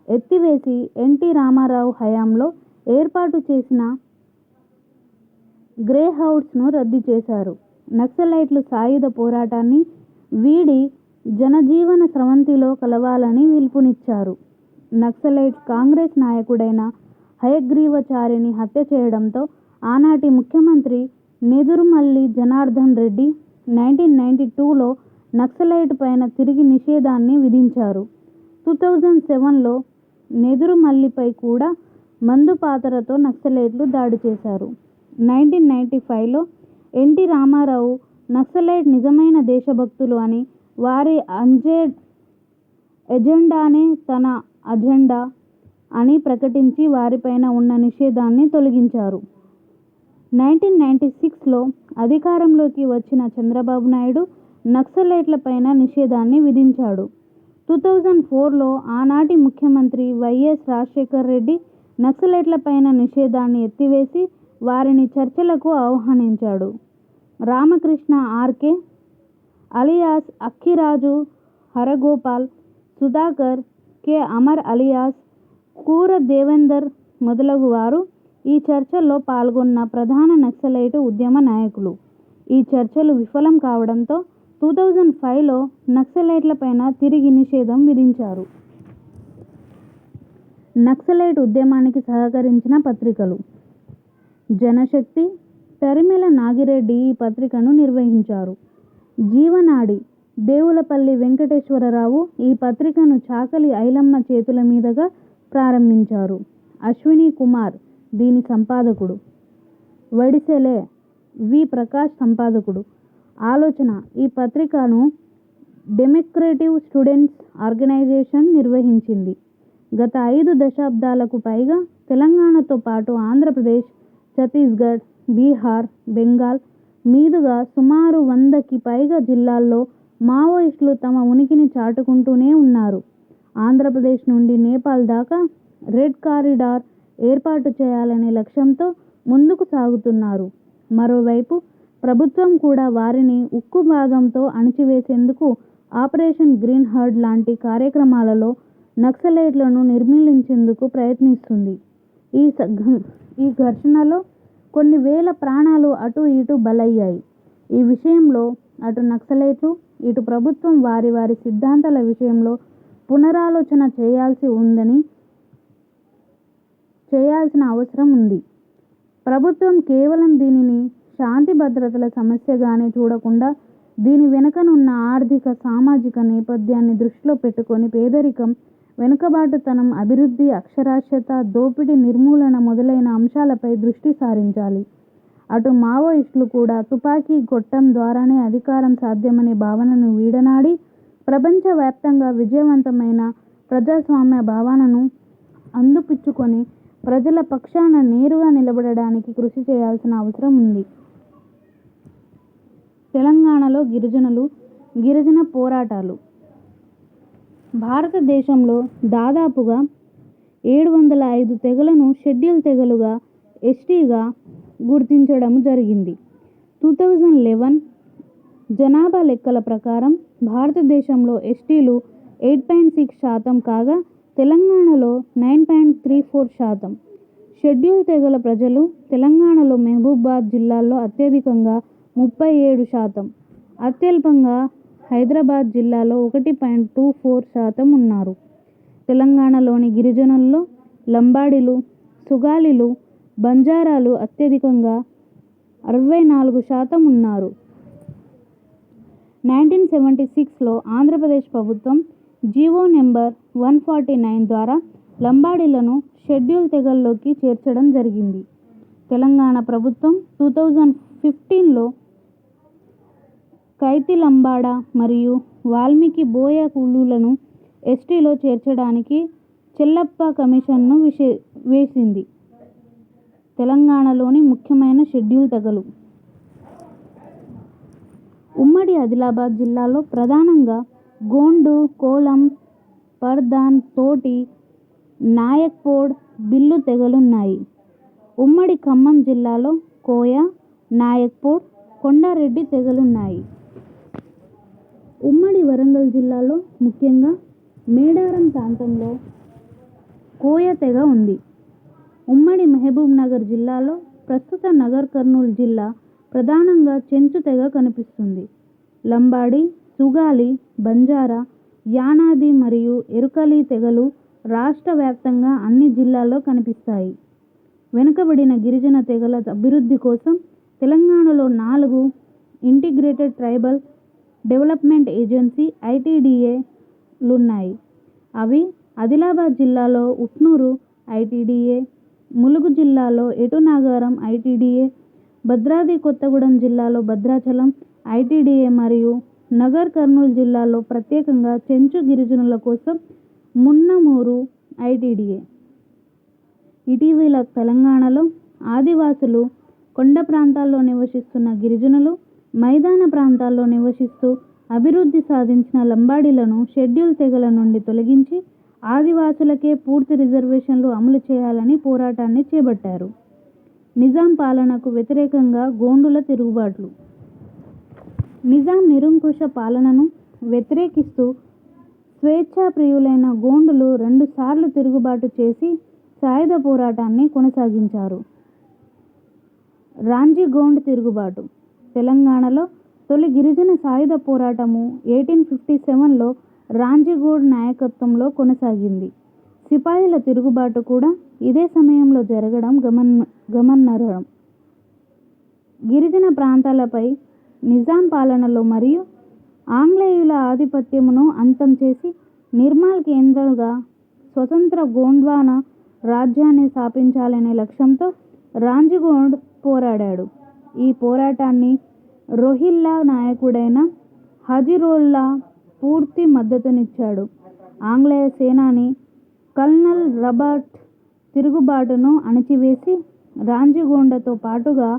ఎత్తివేసి ఎన్.టి. రామారావు హయాంలో ఏర్పాటు చేసిన గ్రే హౌస్ను రద్దు చేశారు. నక్సలైట్లు సాయుధ పోరాటాన్ని వీడి జనజీవన స్రవంతిలో కలవాలని పిలుపునిచ్చారు. నక్సలైట్ కాంగ్రెస్ నాయకుడైన హయగ్రీవచారిని హత్య చేయడంతో ఆనాటి ముఖ్యమంత్రి నెదురుమల్లి జనార్దన్ రెడ్డి 1992లో నక్సలైట్ పైన తిరిగి నిషేధాన్ని విధించారు. 2007లో నెదురుమల్లిపై కూడా మందు పాతరతో నక్సలైట్లు దాడి చేశారు. 1995లో ఎన్.టి. రామారావు నక్సలైట్ నిజమైన దేశభక్తులు అని వారి ఎజెండానే తన అజెండా అని ప్రకటించి వారిపైన ఉన్న నిషేధాన్ని తొలగించారు. 1996లో అధికారంలోకి వచ్చిన చంద్రబాబు నాయుడు నక్సలైట్లపైన నిషేధాన్ని విధించాడు. 2004లో ఆనాటి ముఖ్యమంత్రి వైఎస్ రాజశేఖర రెడ్డి నక్సలైట్లపైన నిషేధాన్ని ఎత్తివేసి వారిని చర్చలకు ఆహ్వానించాడు. Ramakrishna R K. Alias Akkiraju, Haragopal, Sudhakar, K. Amar alias Kura Devender మొదలగు వారు ఈ చర్చల్లో పాల్గొన్న ప్రధాన నక్సలైటు ఉద్యమ నాయకులు. ఈ చర్చలు విఫలం కావడంతో 2005లో నక్సలైట్లపైన తిరిగి నిషేధం విధించారు. నక్సలైట్ ఉద్యమానికి సహకరించిన పత్రికలు జనశక్తి, తరిమెల నాగిరెడ్డి ఈ పత్రికను నిర్వహించారు. జీవనాడి దేవులపల్లి వెంకటేశ్వరరావు ఈ పత్రికను చాకలి ఐలమ్మ చేతుల మీదుగా ప్రారంభించారు. అశ్విని కుమార్ దీని సంపాదకుడు. వడిసెలె వి. ప్రకాష్ సంపాదకుడు. ఆలోచన ఈ పత్రికను డెమోక్రటిక్ స్టూడెంట్స్ ఆర్గనైజేషన్ నిర్వహించింది. గత 5 దశాబ్దాలకు పైగా తెలంగాణతో పాటు ఆంధ్రప్రదేశ్, ఛత్తీస్గఢ్, బీహార్, బెంగాల్ మీదుగా సుమారు 100కి పైగా జిల్లాల్లో మావోయిస్టులు తమ ఉనికిని చాటుకుంటూనే ఉన్నారు. ఆంధ్రప్రదేశ్ నుండి నేపాల్ దాకా రెడ్ కారిడార్ ఏర్పాటు చేయాలనే లక్ష్యంతో ముందుకు సాగుతున్నారు. మరోవైపు ప్రభుత్వం కూడా వారిని ఉక్కుపాదంతో అణిచివేసేందుకు ఆపరేషన్ గ్రీన్ హర్డ్ లాంటి కార్యక్రమాలలో నక్సలైట్లను నిర్మూలించేందుకు ప్రయత్నిస్తుంది. ఈ ఘర్షణలో కొన్ని వేల ప్రాణాలు అటూ ఇటూ బలయ్యాయి. ఈ విషయంలో అటు నక్సలైట్లు, ఇటు ప్రభుత్వం వారి వారి సిద్ధాంతాల విషయంలో పునరాలోచన చేయాల్సిన అవసరం ఉంది. ప్రభుత్వం కేవలం దీనిని శాంతి భద్రతల సమస్యగానే చూడకుండా దీని వెనుకనున్న ఆర్థిక, సామాజిక నేపథ్యాన్ని దృష్టిలో పెట్టుకొని పేదరికం, వెనుకబాటుతనం, అభివృద్ధి, అక్షరాస్యత, దోపిడీ నిర్మూలన మొదలైన అంశాలపై దృష్టి సారించాలి. అటు మావోయిస్టులు కూడా తుపాకీ గొట్టం ద్వారానే అధికారం సాధ్యమనే భావనను వీడనాడి ప్రపంచవ్యాప్తంగా విజయవంతమైన ప్రజాస్వామ్య భావనను అందిపుచ్చుకొని ప్రజల పక్షాన నేరుగా నిలబడడానికి కృషి చేయాల్సిన అవసరం ఉంది. తెలంగాణలో గిరిజన పోరాటాలు భారతదేశంలో దాదాపుగా 705 తెగలను షెడ్యూల్ తెగలుగా ఎస్టీగా గుర్తించడం జరిగింది. 2011 జనాభా లెక్కల ప్రకారం భారతదేశంలో ఎస్టీలు 8.6% కాగా తెలంగాణలో 9.34%. షెడ్యూల్ తెగల ప్రజలు తెలంగాణలో మహబూబాబాద్ జిల్లాలో అత్యధికంగా 37%, అత్యల్పంగా హైదరాబాద్ జిల్లాలో 1.24% ఉన్నారు. తెలంగాణలోని గిరిజనుల్లో లంబాడీలు, సుగాలీలు, బంజారాలు అత్యధికంగా 64% ఉన్నారు. 1976లో ఆంధ్రప్రదేశ్ ప్రభుత్వం జీవో నెంబర్ 149 ద్వారా లంబాడీలను షెడ్యూల్ తెగల్లోకి చేర్చడం జరిగింది. తెలంగాణ ప్రభుత్వం 2015లో కైతి లంబాడ మరియు వాల్మీకి బోయ కులాలను ఎస్టీలో చేర్చడానికి చెల్లప్ప కమిషన్ను వేసింది. తెలంగాణలోని ముఖ్యమైన షెడ్యూల్ తెగలు. ఉమ్మడి ఆదిలాబాద్ జిల్లాలో ప్రధానంగా గోండు, కోలం, పర్దాన్, తోటి, నాయక్పోడ్, బిల్లు తెగలున్నాయి. ఉమ్మడి ఖమ్మం జిల్లాలో కోయ, నాయక్పోడ్, కొండారెడ్డి తెగలున్నాయి. ఉమ్మడి వరంగల్ జిల్లాలో ముఖ్యంగా మేడారం ప్రాంతంలో కోయ తెగ ఉంది. ఉమ్మడి మహబూబ్ నగర్ జిల్లాలో, ప్రస్తుత నగర్ కర్నూలు జిల్లా ప్రధానంగా చెంచు తెగ కనిపిస్తుంది. లంబాడి, సుగాలి, బంజారా, యానాది మరియు ఎరుకలి తెగలు రాష్ట్ర వ్యాప్తంగా అన్ని జిల్లాల్లో కనిపిస్తాయి. వెనుకబడిన గిరిజన తెగల అభివృద్ధి కోసం తెలంగాణలో 4 ఇంటిగ్రేటెడ్ ట్రైబల్ డెవలప్మెంట్ ఏజెన్సీ ITDAలున్నాయి. అవి ఆదిలాబాద్ జిల్లాలో ఉట్నూరు ITDA, ములుగు జిల్లాలో ఎటునాగారం ITDA, భద్రాద్రి కొత్తగూడెం జిల్లాలో భద్రాచలం ITDA మరియు నగర్ కర్నూలు జిల్లాలో ప్రత్యేకంగా చెంచు గిరిజనుల కోసం మున్నమూరు ITDA. ఇటీవల తెలంగాణలో ఆదివాసులు, కొండ ప్రాంతాల్లో నివసిస్తున్న గిరిజనులు, మైదాన ప్రాంతాల్లో నివసిస్తూ అభివృద్ధి సాధించిన లంబాడీలను షెడ్యూల్ తెగల నుండి తొలగించి ఆదివాసులకే పూర్తి రిజర్వేషన్లు అమలు చేయాలని పోరాటాన్ని చేపట్టారు. నిజాం పాలనకు వ్యతిరేకంగా గోండుల తిరుగుబాట్లు. నిజాం నిరంకుశ పాలనను వ్యతిరేకిస్తూ స్వేచ్ఛాప్రియులైన గోండులు 2 సార్లు తిరుగుబాటు చేసి సాయుధ పోరాటాన్ని కొనసాగించారు. రాంజీగోండ్ తిరుగుబాటు. తెలంగాణలో తొలి గిరిజన సాయుధ పోరాటము 1857లో రాంజీగోండ్ నాయకత్వంలో కొనసాగింది. సిపాయిల తిరుగుబాటు కూడా ఇదే సమయంలో జరగడం గమనార్హం. గిరిజన ప్రాంతాలపై నిజాం పాలనలో మరియు ఆంగ్లేయుల ఆధిపత్యమును అంతం చేసి నిర్మల్ కేంద్రంగా స్వతంత్ర గోండ్వానా రాజ్యాన్ని స్థాపించాలనే లక్ష్యంతో రాంజీగోండ్ పోరాడాడు. ఈ పోరాటాన్ని రోహిల్లా నాయకుడైన హజిరోల్లా పూర్తి మద్దతునిచ్చాడు. ఆంగ్లేయ సేనాని కల్నల్ రాబర్ట్ తిరుగుబాటును అణచివేసి రాంజీగోండ్తో పాటుగా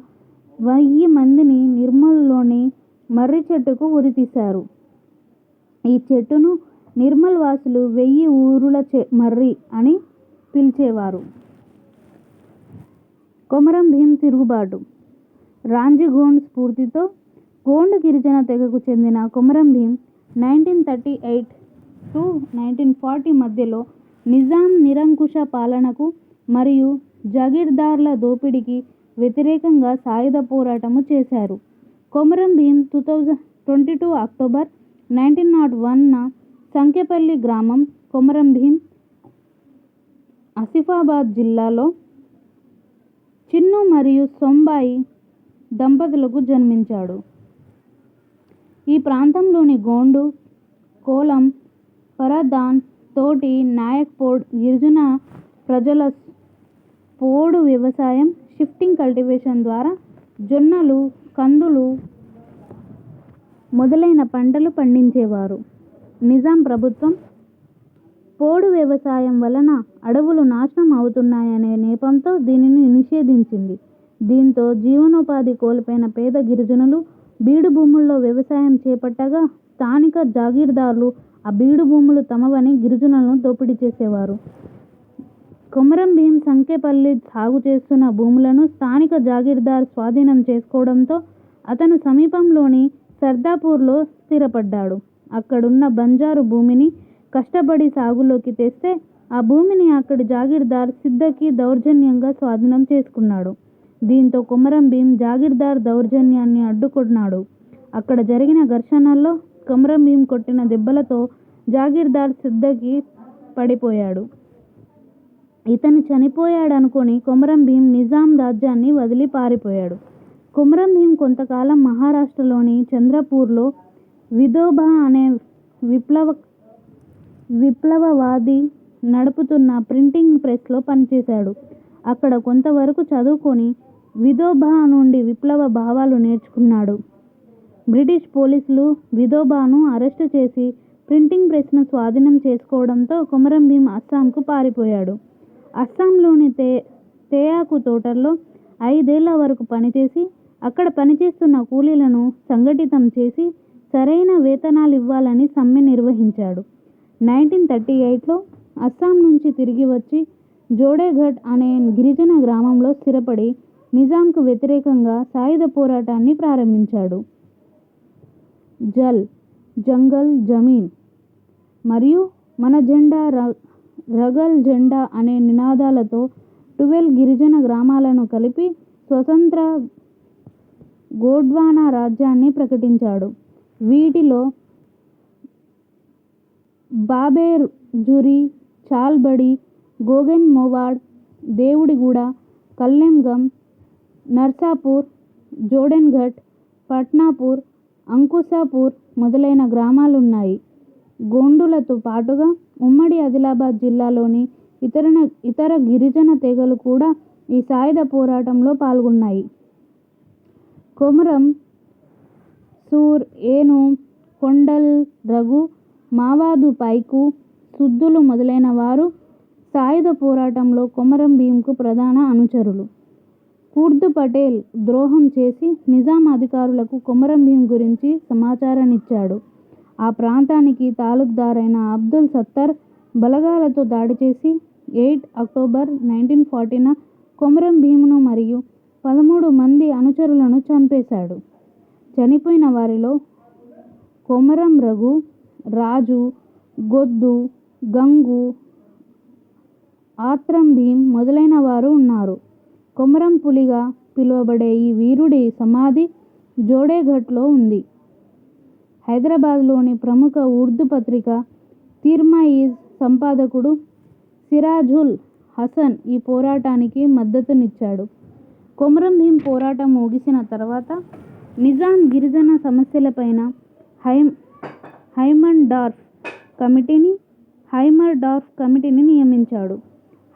1000 మందిని నిర్మల్లోని మర్రి చెట్టుకు ఉరితీశారు. ఈ చెట్టును నిర్మల్ వాసులు 1000 ఊరుల మర్రి అని పిలిచేవారు. కొమరం భీం తిరుగుబాటు. రాంజీగోండ్ స్ఫూర్తితో గోండు గిరిజన తెగకు చెందిన కొమరం భీం 1938 to 1940 మధ్యలో నిజాం నిరంకుశ పాలనకు మరియు జాగీర్దార్ల దోపిడీకి వ్యతిరేకంగా సాయుధ పోరాటము చేశారు. కొమరం భీం 22 అక్టోబర్ 1901న సంకెపల్లి గ్రామం, కొమరం భీం, ఆసిఫాబాద్ జిల్లాలో చిన్ను మరియు సొంబాయి దంపతులకు జన్మించాడు. ఈ ప్రాంతంలోని గోండు, కోలం, పరదాన్, తోటి, నాయక్పోడ్ గిరిజన ప్రజల పోడు వ్యవసాయం, షిఫ్టింగ్ కల్టివేషన్ ద్వారా జొన్నలు, కందులు మొదలైన పంటలు పండించేవారు. నిజాం ప్రభుత్వం పోడు వ్యవసాయం వలన అడవులు నాశనం అవుతున్నాయనే నెపంతో దీనిని నిషేధించింది. దీంతో జీవనోపాధి కోల్పోయిన పేద గిరిజనులు బీడు భూముల్లో వ్యవసాయం చేపట్టగా స్థానిక జాగీర్దార్లు ఆ బీడు భూములు తమవని గిరిజనులను దోపిడీ చేసేవారు. కొమరం భీం సంకెపల్లి సాగు చేస్తున్న భూములను స్థానిక జాగీర్దార్ స్వాధీనం చేసుకోవడంతో అతను సమీపంలోని సర్దాపూర్లో స్థిరపడ్డాడు. అక్కడున్న బంజారు భూమిని కష్టపడి సాగులోకి తెస్తే ఆ భూమిని అక్కడి జాగీర్దార్ సిద్దకి దౌర్జన్యంగా స్వాధీనం చేసుకున్నాడు. దీంతో కొమరం భీం జాగీర్దార్ దౌర్జన్యాన్ని అడ్డుకున్నాడు. అక్కడ జరిగిన ఘర్షణల్లో కొమరం భీం కొట్టిన దెబ్బలతో జాగీర్దార్ సిద్దకి పడిపోయాడు. ఇతను చనిపోయాడనుకొని కొమరం భీం నిజాం రాజ్యాన్ని వదిలి పారిపోయాడు. కొమరం భీం కొంతకాలం మహారాష్ట్రలోని చంద్రపూర్లో విదోబా అనే విప్లవవాది నడుపుతున్న ప్రింటింగ్ ప్రెస్లో పనిచేశాడు. అక్కడ కొంతవరకు చదువుకొని విదోబా నుండి విప్లవ భావాలు నేర్చుకున్నాడు. బ్రిటిష్ పోలీసులు విదోబాను అరెస్టు చేసి ప్రింటింగ్ ప్రెస్ను స్వాధీనం చేసుకోవడంతో కొమరం భీం అస్సాంకు పారిపోయాడు. అస్సాంలోని తేయాకు తోటల్లో 5 ఏళ్ల వరకు పనిచేసి అక్కడ పనిచేస్తున్న కూలీలను సంఘటితం చేసి సరైన వేతనాలివ్వాలని సమ్మె నిర్వహించాడు. 1938లో అస్సాం నుంచి తిరిగి వచ్చి జోడేఘట్ అనే గిరిజన గ్రామంలో స్థిరపడి నిజాంకు వ్యతిరేకంగా సాయుధ పోరాటాన్ని ప్రారంభించాడు. జల్, జంగల్, జమీన్ మరియు మన జెండా, రగల్ జెండా అనే నినాదాలతో 12 గిరిజన గ్రామాలను కలిపి స్వతంత్ర గోండ్వానా రాజ్యాన్ని ప్రకటించాడు. వీటిలో బాబేర్ జురి, చాల్బడి, గోగెన్ మోవాడ్, దేవుడిగూడ, కల్లెంగం, నర్సాపూర్, జోడెన్ఘట్, పట్నాపూర్, అంకుశాపూర్ మొదలైన గ్రామాలున్నాయి. గోండులతో పాటుగా ఉమ్మడి ఆదిలాబాద్ జిల్లాలోని ఇతర గిరిజన తెగలు కూడా ఈ సాయుధ పోరాటంలో పాల్గొన్నాయి. కొమరం, సూర్, ఏను, కొండల్, రఘు, మావాదు పైకు, సుద్దులు మొదలైన వారు సాయుధ పోరాటంలో కొమరం భీంకు ప్రధాన అనుచరులు. కుర్ద్ పటేల్ ద్రోహం చేసి నిజాం అధికారులకు కొమరం భీం గురించి సమాచారాన్నిచ్చాడు. ఆ ప్రాంతానికి తాలూక్దారైన అబ్దుల్ సత్తర్ బలగాలతో దాడి చేసి 8 అక్టోబర్ 1940న కొమరం భీమును మరియు 13 మంది అనుచరులను చంపేశాడు. చనిపోయిన వారిలో కొమరం రఘు, రాజు, గొద్దు, గంగు, ఆత్రం భీం మొదలైన వారు ఉన్నారు. కొమరం పులిగా పిలువబడే ఈ వీరుడి సమాధి జోడేఘట్లో ఉంది. హైదరాబాద్లోని ప్రముఖ ఉర్దూ పత్రిక తీర్మాయిజ్ సంపాదకుడు సిరాజుల్ హసన్ ఈ పోరాటానికి మద్దతునిచ్చాడు. కొమరం భీం పోరాటం ముగిసిన తర్వాత నిజాం గిరిజన సమస్యలపైన హైమండార్ఫ్ కమిటీని నియమించాడు.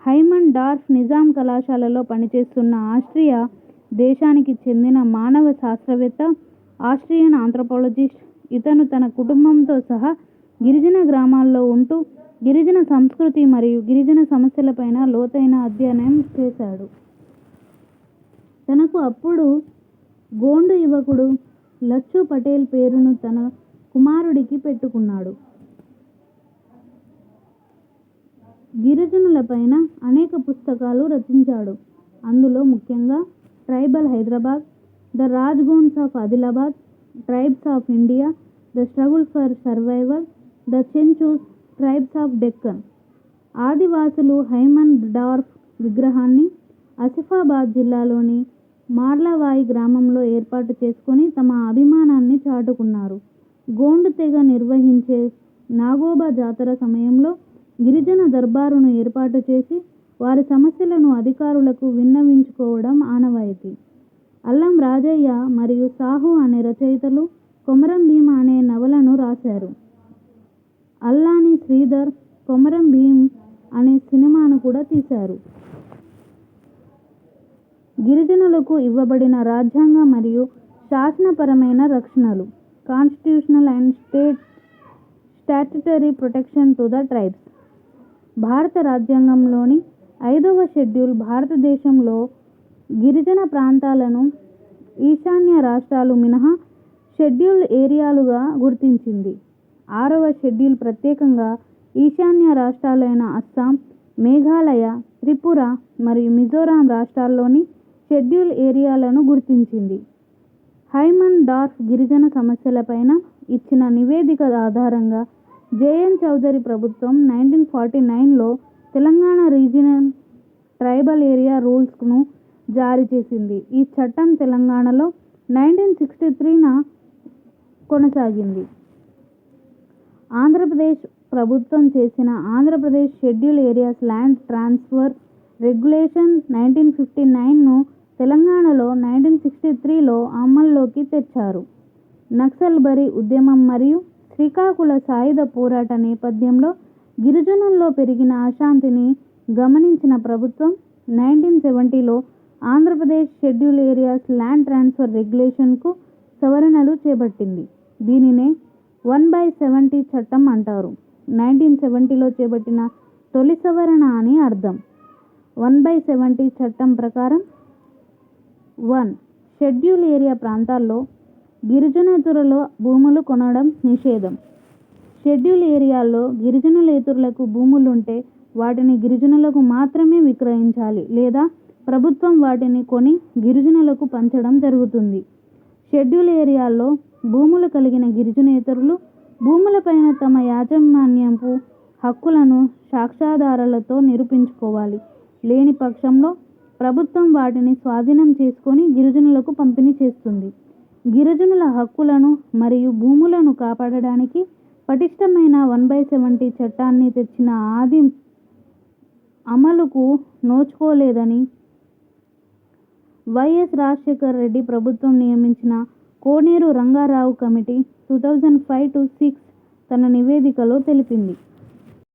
హైమండార్ఫ్ నిజాం కళాశాలలో పనిచేస్తున్న ఆస్ట్రియా దేశానికి చెందిన మానవ శాస్త్రవేత్త, ఆస్ట్రియన్ ఆంథ్రోపాలజిస్ట్. ఇతను తన కుటుంబంతో సహా గిరిజన గ్రామాల్లో ఉంటూ గిరిజన సంస్కృతి మరియు గిరిజన సమస్యలపైన లోతైన అధ్యయనం చేశాడు. తనకు అప్పుడు గోండు యువకుడు లచ్చు పటేల్ పేరును తన కుమారుడికి పెట్టుకున్నాడు. గిరిజనులపైన అనేక పుస్తకాలు రచించాడు. అందులో ముఖ్యంగా tribal Hyderabad, the Raj Gonds of Adilabad, tribes of India, the struggle for survival, the Chenchus, tribes of Deccan. ఆదివాసులు హైమండార్ఫ్ విగ్రహాన్ని ఆసిఫాబాద్ జిల్లాలోని మార్లవాయి గ్రామంలో ఏర్పాటు చేసుకొని తమ అభిమానాన్ని చాటుకున్నారు. గోండు తెగ నిర్వహించే నాగోబా జాతర సమయంలో గిరిజన దర్బారును ఏర్పాటు చేసి వారి సమస్యలను అధికారులకు విన్నవించుకోవడం ఆనవాయితీ. అల్లం రాజయ్య మరియు సాహు అనే రచయితలు కొమరం భీమ అనే నవలను రాశారు. అల్లాని శ్రీధర్ కొమరం భీం అనే సినిమాను కూడా తీశారు. గిరిజనులకు ఇవ్వబడిన రాజ్యాంగ మరియు శాసనపరమైన రక్షణలు, constitutional and statutory protection to the tribes. భారత రాజ్యాంగంలోని 5వ షెడ్యూల్ భారతదేశంలో గిరిజన ప్రాంతాలను ఈశాన్య రాష్ట్రాలు మినహా షెడ్యూల్డ్ ఏరియాలుగా గుర్తించింది. 6వ షెడ్యూల్ ప్రత్యేకంగా ఈశాన్య రాష్ట్రాలైన అస్సాం, మేఘాలయ, త్రిపుర మరియు మిజోరాం రాష్ట్రాల్లోని షెడ్యూల్ ఏరియాలను గుర్తించింది. హైమండార్ఫ్ గిరిజన సమస్యలపైన ఇచ్చిన నివేదిక ఆధారంగా జేఎన్ చౌదరి ప్రభుత్వం 1949లో తెలంగాణ రీజియనల్ ట్రైబల్ ఏరియా రూల్స్ను జారీ చేసింది. ఈ చట్టం తెలంగాణలో 1963న కొనసాగింది. ఆంధ్రప్రదేశ్ ప్రభుత్వం చేసిన Andhra Pradesh schedule areas land transfer regulation 1959ను తెలంగాణలో 1963లో అమల్లోకి తెచ్చారు. నక్సల్బరీ ఉద్యమం మరియు శ్రీకాకుళ సాయుధ పోరాట నేపథ్యంలో గిరిజనుల్లో పెరిగిన అశాంతిని గమనించిన ప్రభుత్వం 1970లో Andhra Pradesh schedule areas land transfer రెగ్యులేషన్కు సవరణలు చేపట్టింది. దీనినే 1/70 చట్టం అంటారు. 1970లో చేపట్టిన తొలి సవరణ అని అర్థం. 1/70 చట్టం ప్రకారం 1. షెడ్యూల్ ఏరియా ప్రాంతాల్లో గిరిజనేతరుల భూములు కొనడం నిషేధం. షెడ్యూల్ ఏరియాల్లో గిరిజనేతరులకు భూములుంటే వాటిని గిరిజనులకు మాత్రమే విక్రయించాలి లేదా ప్రభుత్వం వాటిని కొని గిరిజనులకు పంచడం జరుగుతుంది. షెడ్యూల్ ఏరియాల్లో భూములు కలిగిన గిరిజనేతరులు భూములపైన తమ యాజమాన్యపు హక్కులను సాక్ష్యాధారాలతో నిరూపించుకోవాలి. లేని పక్షంలో ప్రభుత్వం వాటిని స్వాధీనం చేసుకొని గిరిజనులకు పంపిణీ చేస్తుంది. గిరిజనుల హక్కులను మరియు భూములను కాపాడడానికి పటిష్టమైన 1/70 చట్టాన్ని తెచ్చిన ఆది అమలుకు నోచుకోలేదని వైఎస్ రాజశేఖర రెడ్డి ప్రభుత్వం నియమించిన కోనేరు రంగారావు కమిటీ 2005-6 తన నివేదికలో తెలిపింది.